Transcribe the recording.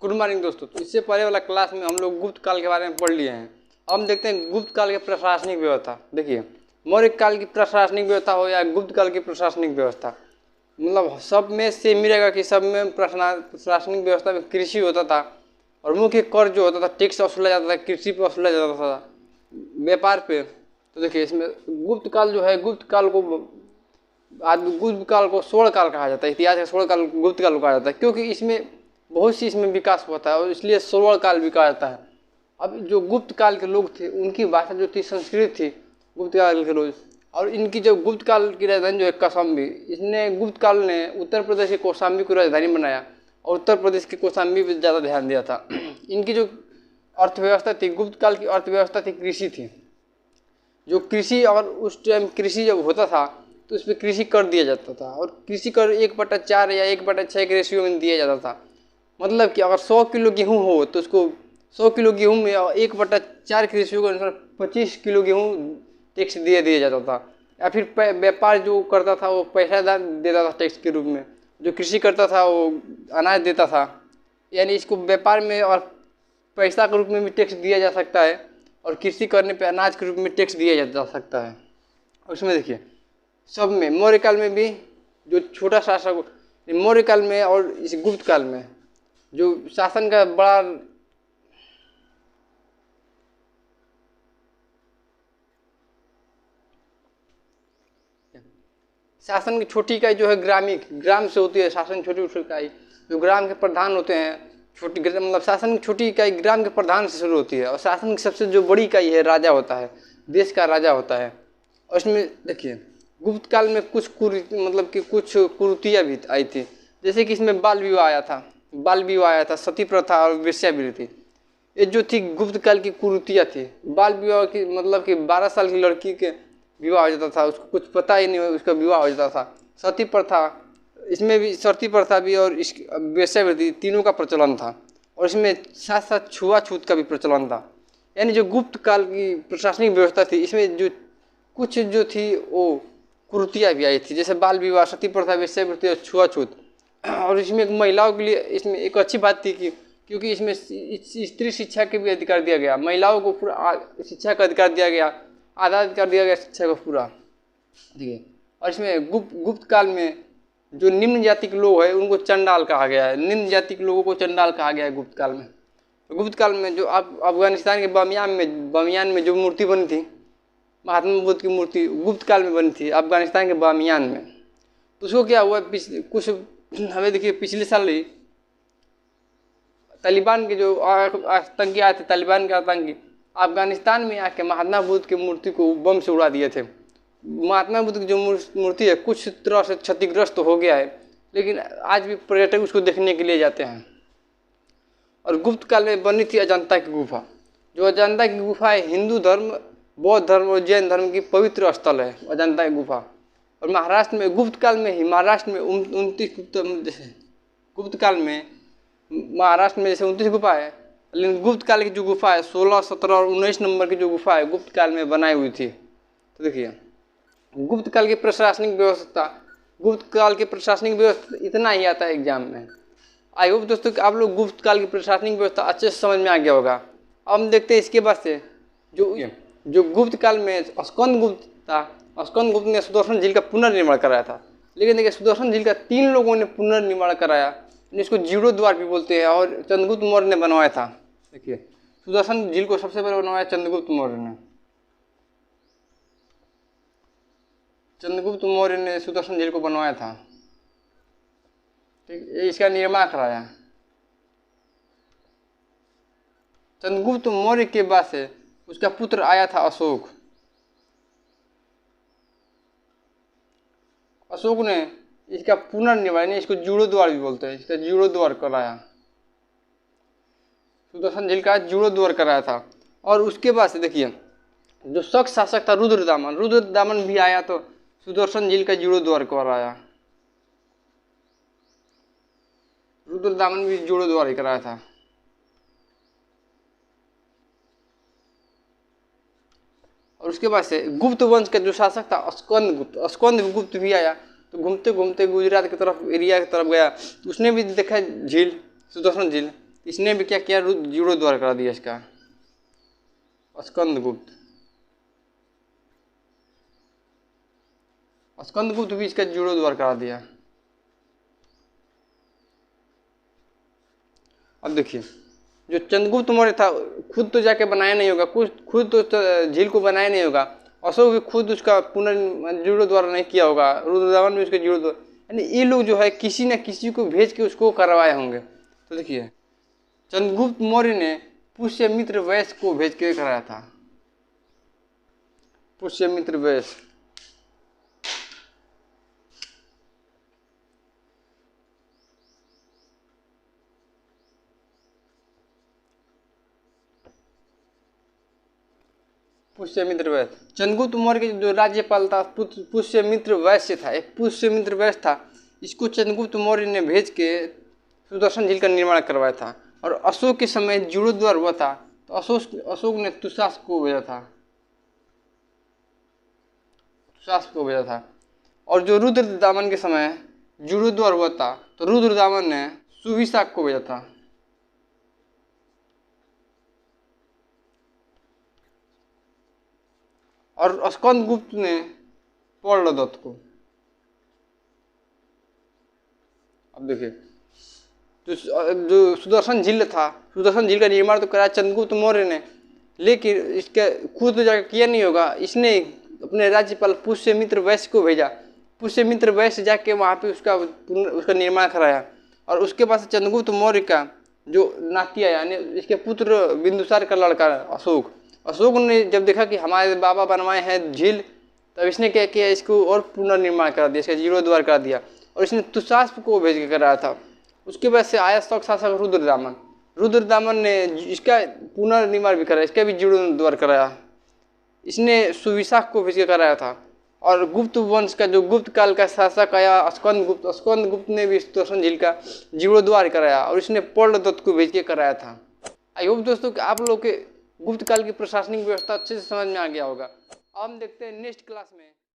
Good morning दोस्तों। तो इससे पहले वाला क्लास में हम लोग गुप्त काल के बारे में पढ़ लिए हैं। अब हम देखते हैं गुप्त काल की प्रशासनिक व्यवस्था। देखिए, मौर्य काल की प्रशासनिक व्यवस्था हो या गुप्त काल की प्रशासनिक व्यवस्था, मतलब सब में सेम मिलेगा कि सब में प्रशासनिक व्यवस्था में कृषि होता था और मुख्य कर जो होता था टैक्स वसूला जाता था, कृषि पे वसूला जाता था, व्यापार पे। तो देखिए, इसमें गुप्त काल जो है, गुप्त काल को गुप्त काल को स्वर्ण काल कहा जाता है। इतिहास का स्वर्ण काल गुप्त काल को कहा जाता है क्योंकि इसमें बहुत सी इसमें विकास होता है और इसलिए स्वर्ण काल भी कहा जाता है। अब जो गुप्त काल के लोग थे उनकी भाषा जो थी संस्कृत थी, गुप्त काल के लोग। और इनकी जो गुप्त काल की राजधानी जो है कौशाम्बी, इसने गुप्त काल ने उत्तर प्रदेश के कौशाम्बी को राजधानी बनाया और उत्तर प्रदेश के कौशाम्बी पर ज़्यादा ध्यान दिया था। इनकी जो अर्थव्यवस्था थी, गुप्त काल की अर्थव्यवस्था थी, कृषि थी। जो कृषि, और उस टाइम कृषि जब होता था तो उस पर कृषि कर दिया जाता था और कृषि कर 1/4 या 1/6 के रेशियो में दिया जाता था। मतलब कि अगर 100 किलो गेहूँ हो तो उसको 100 किलो गेहूँ में 1/4 के रेशियो के अनुसार 25 किलो गेहूँ टैक्स दिया जाता था। या फिर व्यापार जो करता था वो पैसा देता था टैक्स के रूप में, जो कृषि करता था वो अनाज देता था। यानी इसको व्यापार में और पैसा के रूप में भी टैक्स दिया जा सकता है और कृषि करने पे अनाज के रूप में टैक्स दिया जा सकता है। उसमें देखिए, सब में मौर्य काल में भी जो छोटा शासक, मौर्य काल में और इस गुप्त काल में जो शासन का बड़ा शासन की छोटी इकाई जो है ग्राम से होती है। शासन छोटी इकाई जो ग्राम के प्रधान होते हैं, छोटी मतलब शासन की छोटी इकाई ग्राम के प्रधान से शुरू होती है और शासन की सबसे जो बड़ी इकाई है राजा होता है, देश का राजा होता है। और इसमें देखिए, गुप्त काल में कुछ मतलब कि कुछ कुरीतियाँ भी आई थी, जैसे कि इसमें बाल विवाह आया था, सती प्रथा और वेश्यावृत्ति। ये जो थी गुप्त काल की कुरीतियाँ थी। बाल विवाह की मतलब कि 12 साल की लड़की के विवाह हो जाता था, उसको कुछ पता ही नहीं, उसका विवाह हो जाता था। सती प्रथा, इसमें भी सती प्रथा भी और इस वेश्यावृत्ति तीनों का प्रचलन था और इसमें साथ साथ छुआछूत का भी प्रचलन था। यानी जो गुप्त काल की प्रशासनिक व्यवस्था थी, इसमें जो कुछ जो थी वो कुरीतियाँ भी आई थी, जैसे बाल विवाह, सती प्रथा, वेश्यावृत्ति और छुआछूत। और इसमें महिलाओं के लिए इसमें एक अच्छी बात थी कि क्योंकि इसमें स्त्री शिक्षा के भी अधिकार दिया गया, महिलाओं को पूरा शिक्षा का अधिकार दिया गया, आज़ाद कर दिया गया शिक्षा को पूरा। ठीक है। और इसमें गुप्त काल में जो निम्न जाति के लोग हैं उनको चंडाल कहा गया है, निम्न जाति के लोगों को चंडाल कहा गया है गुप्त काल में। गुप्त काल में जो अफगानिस्तान के बामियान में जो मूर्ति बनी थी, महात्मा बुद्ध की मूर्ति गुप्त काल में बनी थी अफगानिस्तान के बामियान में। तो उसको क्या हुआ, कुछ हमें देखिए पिछले साल ही तालिबान के जो आतंकी आए थे, तालिबान के आतंकी अफगानिस्तान में आके महात्मा बुद्ध की मूर्ति को बम से उड़ा दिए थे। महात्मा बुद्ध की जो मूर्ति है कुछ तरह से क्षतिग्रस्त हो गया है, लेकिन आज भी पर्यटक उसको देखने के लिए जाते हैं। और गुप्त काल में बनी थी अजंता की गुफा। जो अजंता की गुफा है, हिंदू धर्म, बौद्ध धर्म और जैन धर्म की पवित्र स्थल है अजंता की गुफा। और महाराष्ट्र में गुप्त काल में ही महाराष्ट्र में 29 गुप्त काल में महाराष्ट्र में जैसे 29 गुफा है, लेकिन गुप्त काल की जो गुफा है 16, 17 और 19 नंबर की जो गुफा है गुप्त काल में बनाई हुई थी। तो देखिए, गुप्त काल की प्रशासनिक व्यवस्था, गुप्त काल की प्रशासनिक व्यवस्था इतना ही आता है एग्जाम में। आई होप दोस्तों कि आप लोग गुप्त काल की प्रशासनिक व्यवस्था अच्छे से समझ में आ गया होगा। अब हम देखते हैं इसके बाद से जो गुप्त काल में स्कंद गुप्त था, स्कंद गुप्त ने सुदर्शन झील का पुनर्निर्माण कराया था। लेकिन देखिए, सुदर्शन झील का 3 लोगों ने पुनर्निर्माण कराया, जिसको जीरो द्वार भी बोलते हैं, और चंद्रगुप्त मौर्य ने बनवाया था। देखिए, सुदर्शन झील को सबसे पहले बनवाया चंद्रगुप्त मौर्य ने। चंद्रगुप्त मौर्य ने सुदर्शन झील को बनवाया था। ठीक, इसका निर्माण कराया। चंद्रगुप्त मौर्य के बाद से उसका पुत्र आया था अशोक। अशोक ने इसका पुनर्निर्माण, इसको जीर्णोद्वार भी बोलते हैं, इसका जीर्णोद्वार कराया। सुदर्शन झील का जीर्णोद्वार कराया था। और उसके बाद से देखिए, जो शक शासक था रुद्रदामन भी आया तो सुदर्शन झील का जीर्णोद्वार कराया। रुद्रदामन भी जीर्णोद्वार ही कराया था। और उसके बाद से गुप्त वंश का जो शासक था स्कंद गुप्त भी आया। तो घूमते घूमते गुजरात की तरफ एरिया की तरफ गया तो उसने भी देखा झील, सुदर्शन झील। इसने भी क्या किया, जीर्णोद्धार करा दिया इसका, स्कंदगुप्त। स्कंदगुप्त भी इसका जीर्णोद्धार करा दिया। अब देखिए, जो चंद्रगुप्त मौर्य था खुद तो जाके बनाया नहीं होगा, कुछ खुद तो झील को बनाया नहीं होगा, अशोक भी खुद उसका जीर्णोद्धार नहीं किया होगा, रुद्रदामन भी उसके जीर्णोद्धार, यानी ये लोग जो है किसी न किसी को भेज के उसको करवाए होंगे। तो देखिए, चंद्रगुप्त मौर्य ने पुष्यमित्र वैश्य को भेज के कराया था। पुष्यमित्र वैश्य, पुष्यमित्र वैश्य, चंद्रगुप्त मौर्य के जो राज्यपाल था पुष्यमित्र वैश्य था, एक पुष्यमित्र वैश्य था। इसको चंद्रगुप्त मौर्य ने भेज के सुदर्शन झील का निर्माण करवाया था। और अशोक के समय जीर्णोद्धार हुआ था, तो अशोक ने तुषास को भेजा था, तुषास को भेजा था। और जो रुद्रदामन के समय जीर्णोद्धार हुआ था, तो रुद्रदामन ने सुविशाख को भेजा था। और स्कंदगुप्त ने पर्णदत्त को। अब देखिए, जो सुदर्शन झील था, सुदर्शन झील का निर्माण तो कराया चंद्रगुप्त मौर्य ने, लेकिन इसके खुद तो जाकर किया नहीं होगा, इसने अपने राज्यपाल पुष्यमित्र वैश्य को भेजा। पुष्यमित्र वैश्य जाके वहाँ पे उसका निर्माण कराया। और उसके बाद चंद्रगुप्त मौर्य का जो नाती आया, यानी इसके पुत्र बिंदुसार का लड़का अशोक ने जब देखा कि हमारे बाबा बनवाए हैं झील, तब इसने क्या किया, इसको और पुनर्निर्माण करा दिया, इसका जीर्णोद्धार करा दिया। और इसने तुषास को भेज के कराया था। उसके बाद से आया शक शासक रुद्रदामन ने इसका पुनर्निर्माण भी कराया, इसका भी जीर्णोद्धार कराया। इसने सुविशाख को भेज के कराया था। और गुप्त वंश का जो गुप्त काल का शासक आया स्कंदगुप्त ने भी सुदर्शन झील का जीर्णोद्धार कराया, और इसने पर्णदत्त को भेज के कराया था। आई होप दोस्तों कि आप लोग के गुप्त काल की प्रशासनिक व्यवस्था अच्छे से समझ में आ गया होगा। अब हम देखते हैं नेक्स्ट क्लास में